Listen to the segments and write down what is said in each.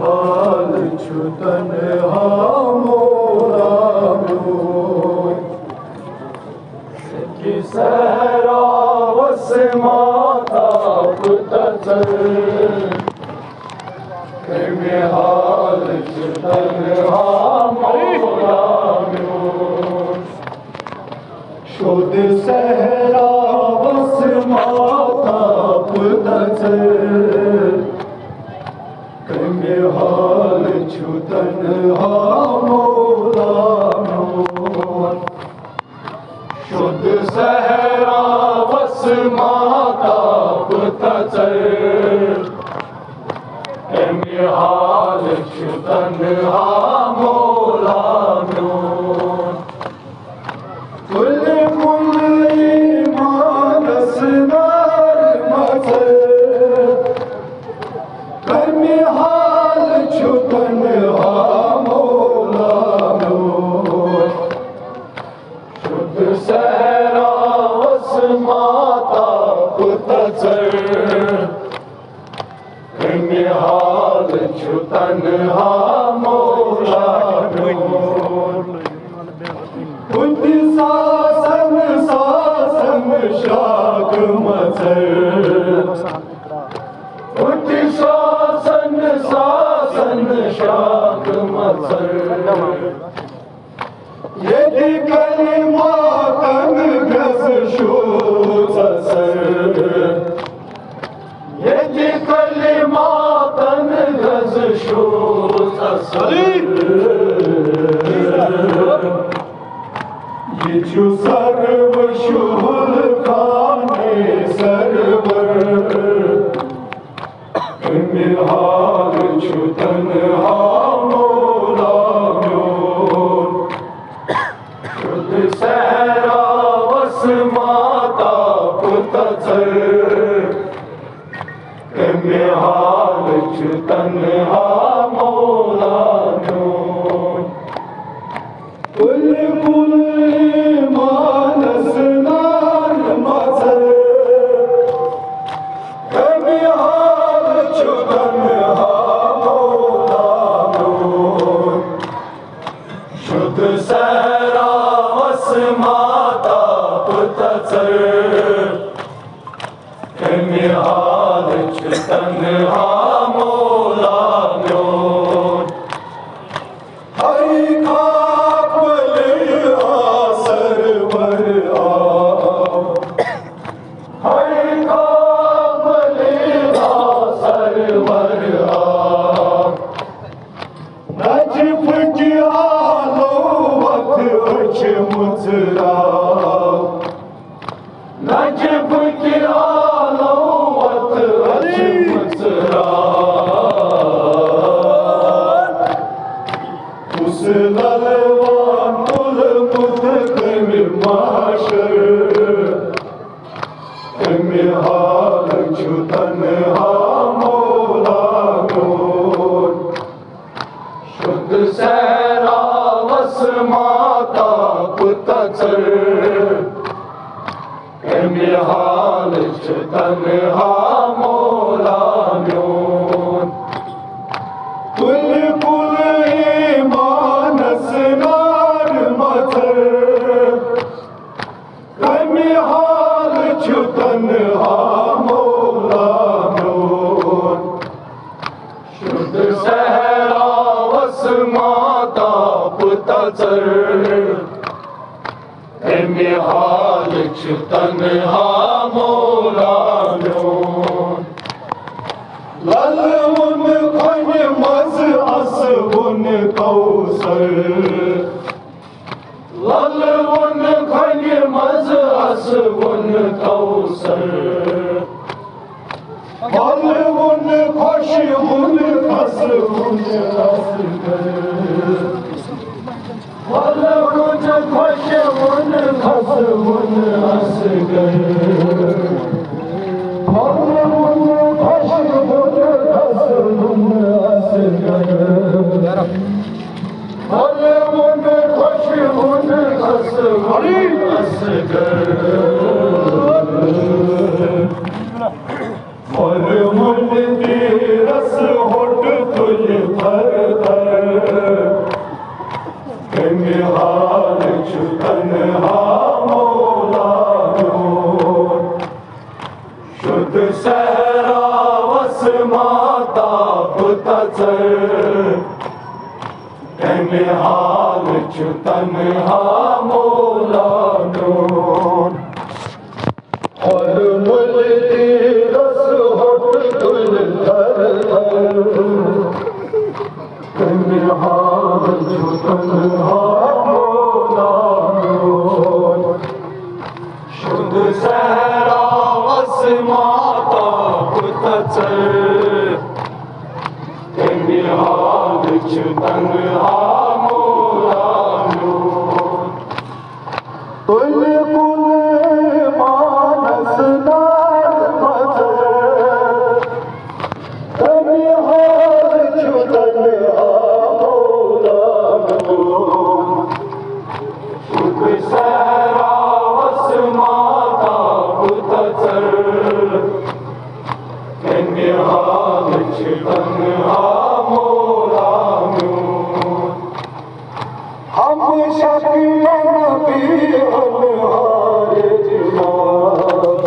हाल छुतन मोरा की सहरा वस माता पुता में हाल छुतन मोरा शुद्ध सहरा वस माता पुता में हाल छुतन मोरा शुद्ध सहरा वस माता पुता में हाल छुतन मोरा कुल मुल्ली मानस नार मचल हाल छुतन मोला शुद्ध सहरा वस माता पुता हाल छुतन मोला बुद्ध सासन सासन शाख मचल बुद्ध सासन सासन शाख मचल यदि कलिमातन ग्रस शूसर यदि कलिमातन ग्रस शूसर यीशु सर्व शुभ खाने सर्वर में हाल छुतन मोरा शुद्ध सहरा वस माता पुता में हाल छुतन मोरा कुल कुल मानस नार मचल में हाल छुतन मोरा शुद्ध सहरा वस माता पुता में हाल छुतन मोरा हरि खाक सरवर हरि खाक सरवर नजफ की आलो वक्त अच मुचरा नजफ की आलो वक्त अच मुचरा उस ललवान मुल मुतकम माशर में हाल छुतन मोला शुद्ध सहरा वस माता पुता में हाल छुतन मोला कुल कुल मानस नार मचल में हाल छुतन मोला शुद्ध सहरा वस माता पुता में हाल छुतन मोला लल उन खन मज अस उन कौसर लल उन खन मज अस उन कौसर फल उन खुश उन खस उन रस फल उन खुश उन खस उन रस और मुझे रस होट तुझ धर धर निहाल तन्हा मौला शुद्ध सहरा वस माता पुतचर निहाल तन्हा मौला और मुल्दी रस होत तुल धर धर निहाल तन्हा शुद्ध सहरा वस माता पुतचर निहाल तन्हा मौला कुल कुल मानस नार मजर निहाल तन्हा मौला शुद्ध सहरा माता पुतचर निहाल तन्हा मौला हम शक्ल नबी अनहारे जनाब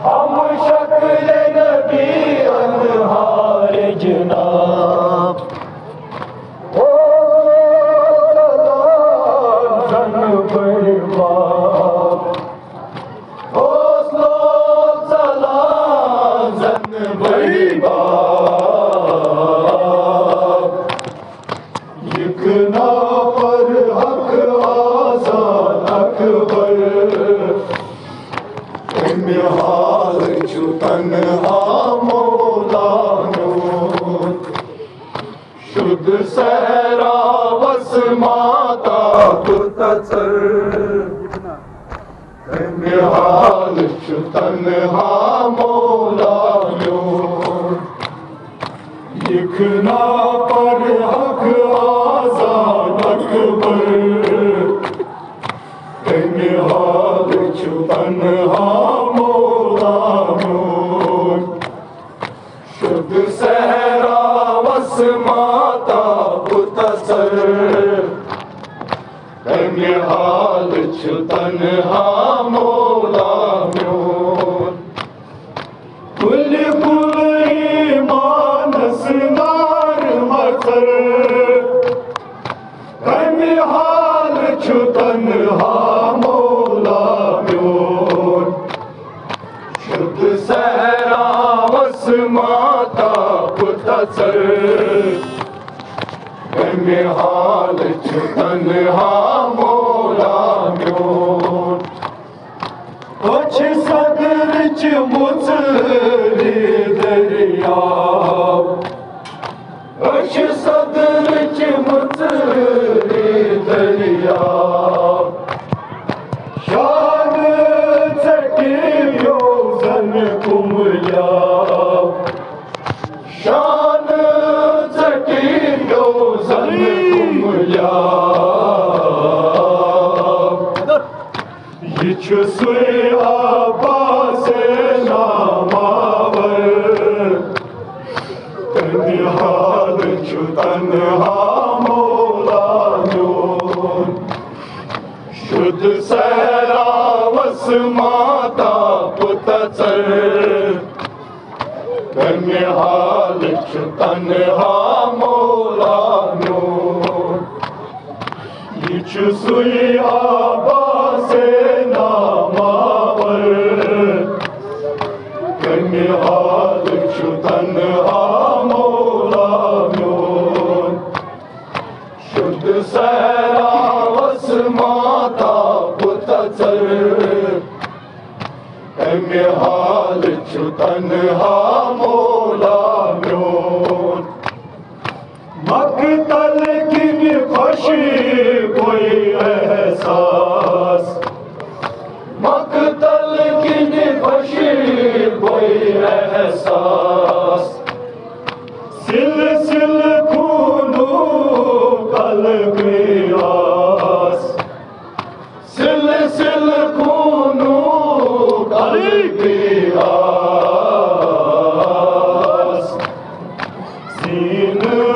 हम शक्ल नबी अनहारे जनाब ओ जन बर्बाद बड़ी बात यकना पर हक आजाद अकबर निहाल तन्हा मौला शुद्ध सहरा वस माता पुतचर निहाल तन्हा मौला यकना पर हक आजाद अकबर निहाल तन्हा मौला शुद्ध सहरा वस माता पुतचर निहाल तन्हा मौला कुल कुल मानस नार मकर निहाल तन्हा मौला शुद्ध सहरा वस माता पुतचर निहाल तन्हा मौला कुछ सदर च मुचरी दरिया कुछ सदर च मुचरी दरिया शान चटियो जन कुमलिया शान चटियो जन कुमलिया ये सुई आबास नामावर निहाल तन्हा मौला शुद्ध सहरा वस माता पुतचर निहाल तन्हा मौला ये सुई आबास नामावर निहाल तन्हा मौला शुद्ध सहरा वस माता पुतचर निहाल तन्हा मौला मकतल की खुशी कोई एहसास मकतल की खुशी कोई एहसास सिल सिल खूनो कल्ब आस सिल सिल खूनो कल्ब आस सीन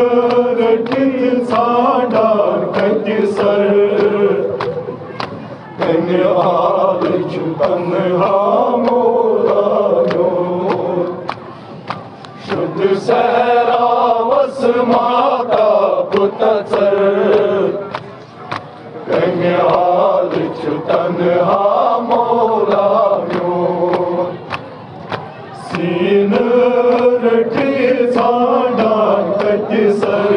तन्हा मोरायो शुद्ध सहरावस माता पुतचर कन्याल छु तन्हा मोरायो सीन रटी साडा कटिसर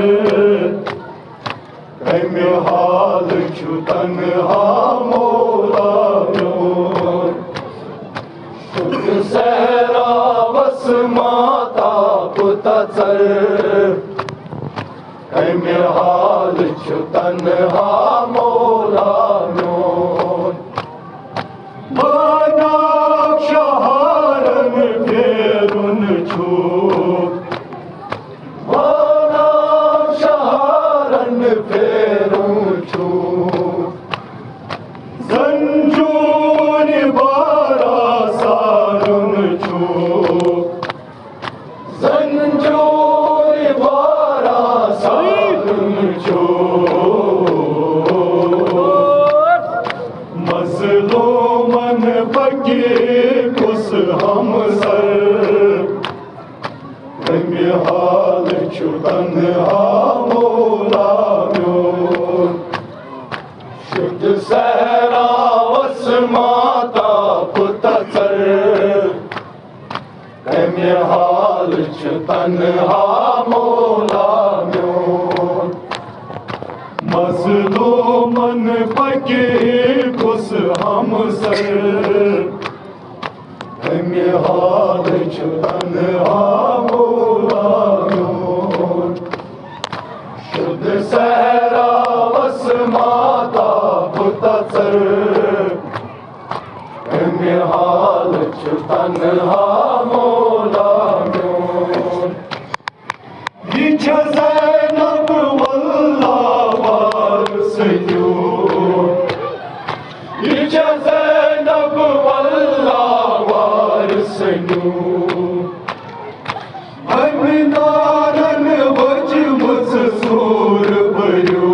कन्याल छु तन्हा मोरायो शुद्ध सहरावस माता पुतचर कन्याल छु तन्हा मोरायो मानाक्षहारन फेरुन छु मानाक्षहारन फेरुन छु संजूनि बारा सारुन छु संजूनि बारा सारुन छु मसलो मन बगे कुस हम सर कन्याल छु तन्हा मोरायो शुद्ध सहरावस माता पुतचर कन्याल छु तन्हा मोरायो मसलो मन पके कुस हम सर कन्याल छु तन्हा मोरायो शुद्ध सहरावस माता पुतचर कन्याल छु तन्हा मोरायो यीछ ज़ैनब वल्ला वारसयो यीछ ज़ैनब वल्ला वारसयो अमिनारन वजमस सूर भयो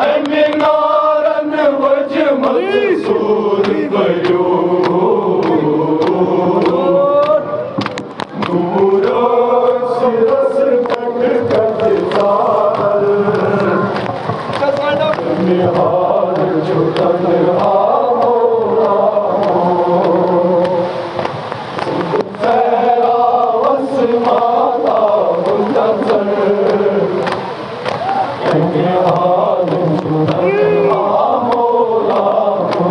अमिनारन वजमस सूर भयो नूरो सिरस कट कट सार कन्याल छु तन्हा सहरावस माता पुतचर कन्याल छु तन्हा मोरायो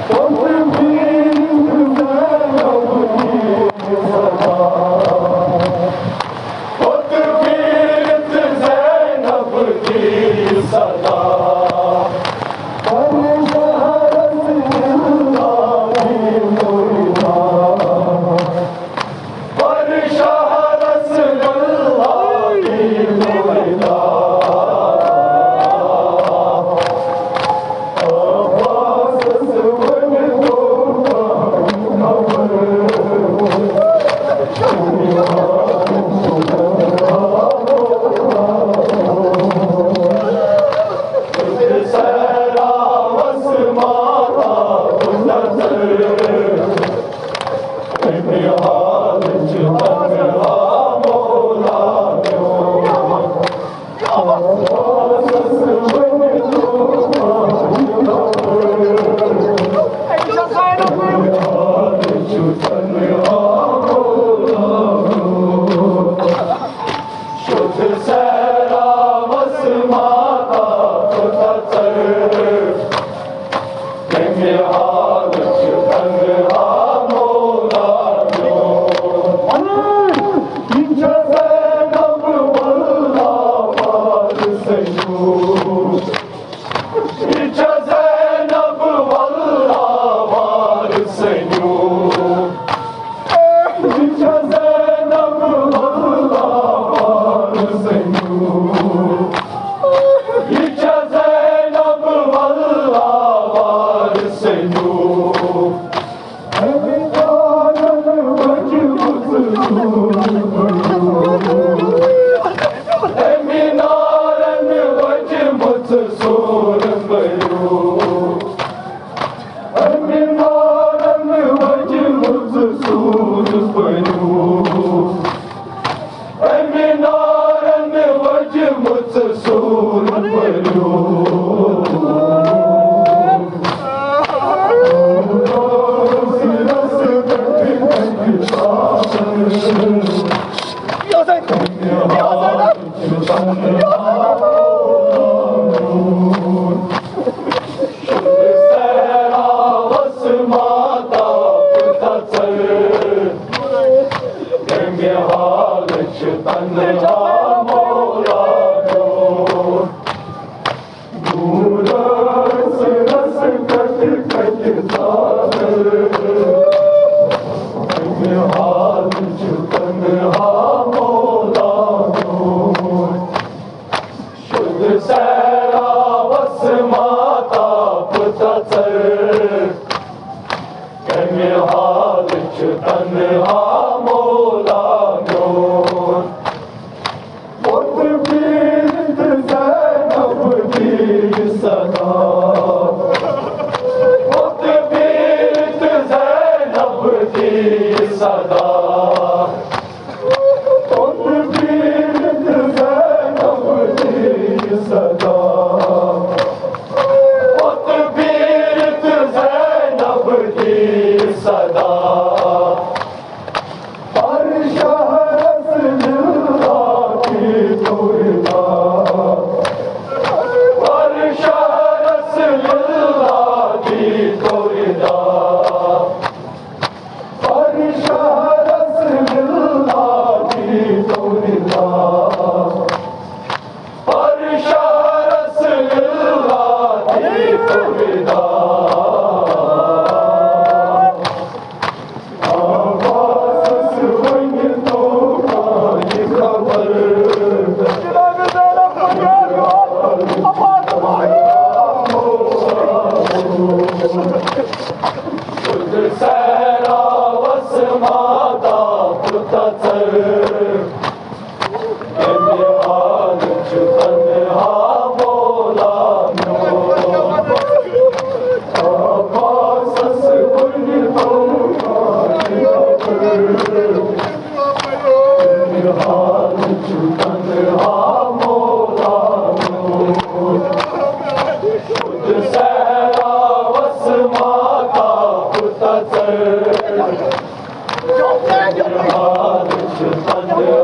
तुम बीत ज़ैनब की सदा तुम बीत ज़ैनब की सदा तन्हा मौला जो नूर रस कट कटता हाल तन्हा मौला जो शुद्ध सैरा वस माता पुता सर हाल तन्हा मौला जो पुत पीरत ज़ैनब दी सदा पुत पीरत ज़ैनब दी सदा पुत पीरत ज़ैनब दी सदा पुत पीरत ज़ैनब दी सदा हर शहर की तोड़दा हर शहर की तोड़दा हर शहर की तोड़दा हर शहर की तोड़दा सैरा वस माता पुता सर हाल तन्हा मौला सस हाल तन्हा मौला सैरा वस माता पुता सर हाल तन्हा